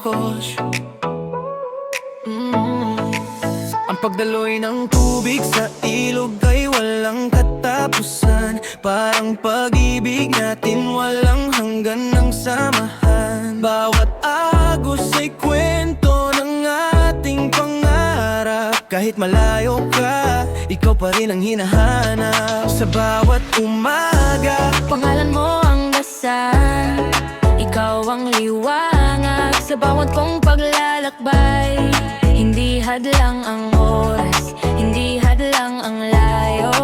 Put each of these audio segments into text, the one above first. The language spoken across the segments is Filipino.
Kosh. Ang pagdaloy ng tubig sa ilog ay walang katapusan. Parang pag-ibig natin walang hanggan ng samahan. Bawat agos ay kwento ng ating pangarap. Kahit malayo ka, ikaw pa rin ang hinahanap. Sa bawat umaga, pangalan mo ang dasal, ikaw ang liwanag sa bawat kong paglalakbay. Hindi hadlang ang oras, hindi hadlang ang layo,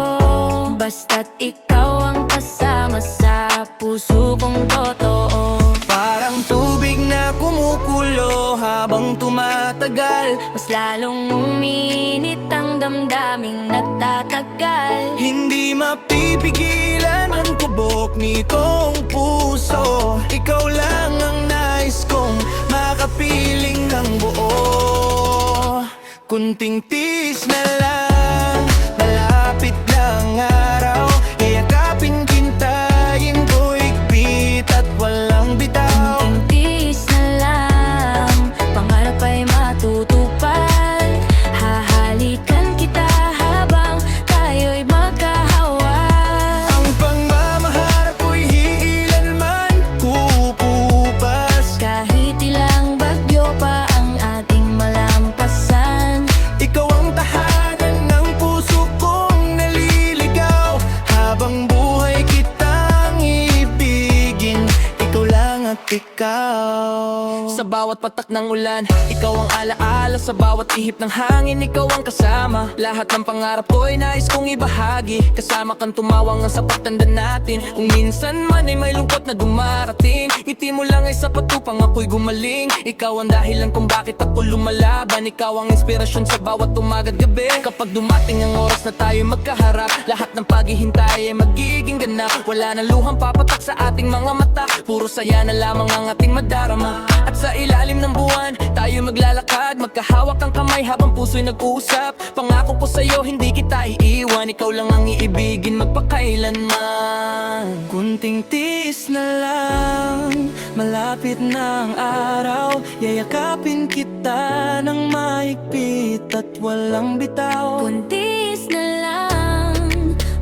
basta't ikaw ang kasama sa puso kong totoo. parang tubig na kumukulo habang tumatagal. Mas lalong uminit ang damdaming nagtatagal. Hindi mapipigilan ang tubok nitong puso. Ikaw lang ang nais kong makapiling ng buo. Kunting tiis na lang, malapit ng araw. Iyakapin kintayin ko higpit at walang bitaw. Kunting tiis na lang, pangarap ay matutupad. Hahalikan kita habang tayo'y magkahawak. Ang pagmamahal ko'y iilanman kupupas. Kahit ilang bagyo pa ang ating malampasan, Ikaw ang tahanan ng puso kong naliligaw. Habang buhay kitang ibigin, ikaw lang at ikaw. Sa bawat patak ng ulan, ikaw ang alaala. Sa bawat ihip ng hangin, ikaw ang kasama. Lahat ng pangarap ko'y nais kong ibahagi. Kasama kang tumawang ang sapat tandaan natin. Kung minsan man ay may lungkot na dumarating, ngiti mo lang ay sapat upang ako'y gumaling. Ikaw ang dahilan kung bakit ako lumalaban. Ikaw ang inspirasyon sa bawat umaga't gabi. Kapag dumating ang oras na tayo magkaharap, lahat ng paghihintay ay magiging ganap. Wala na luhang papatak sa ating mga mata, puro saya na lamang ang ating madarama. At sa ilalim ng buwan, tayo maglalakad, magkahawak ang kamay habang puso'y nag-uusap. Pangako ko sa'yo, hindi kita iiwan. Ikaw lang ang iibigin magpakailanman. Kunting tiis na lang, malapit na ang araw. Yayakapin kita ng mahigpit at walang bitaw. kuntis na lang,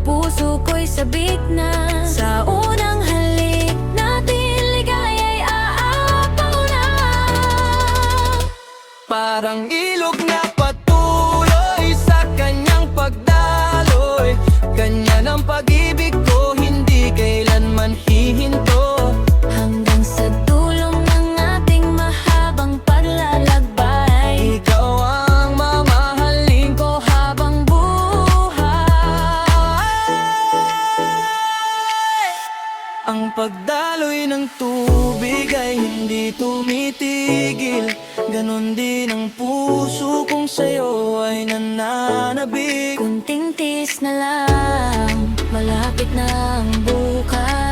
puso ko'y sabik na. Sa unang halik natin, ligaya'y aapaw na. Parang ilog na patuloy sa kanyang pagdaloy. Ganyan ang pag-ibig ko, hindi kailanman hihinto. Hanggang sa dulong ng ating mahabang paglalakbay, Ikaw ang mamahalin ko habang buhay. Ang pagdaloy ng tubig ay hindi tumitigil. Ganon din ang puso kong sa'yo ay nananabik. kunting tis na lang, malapit na ang bukas.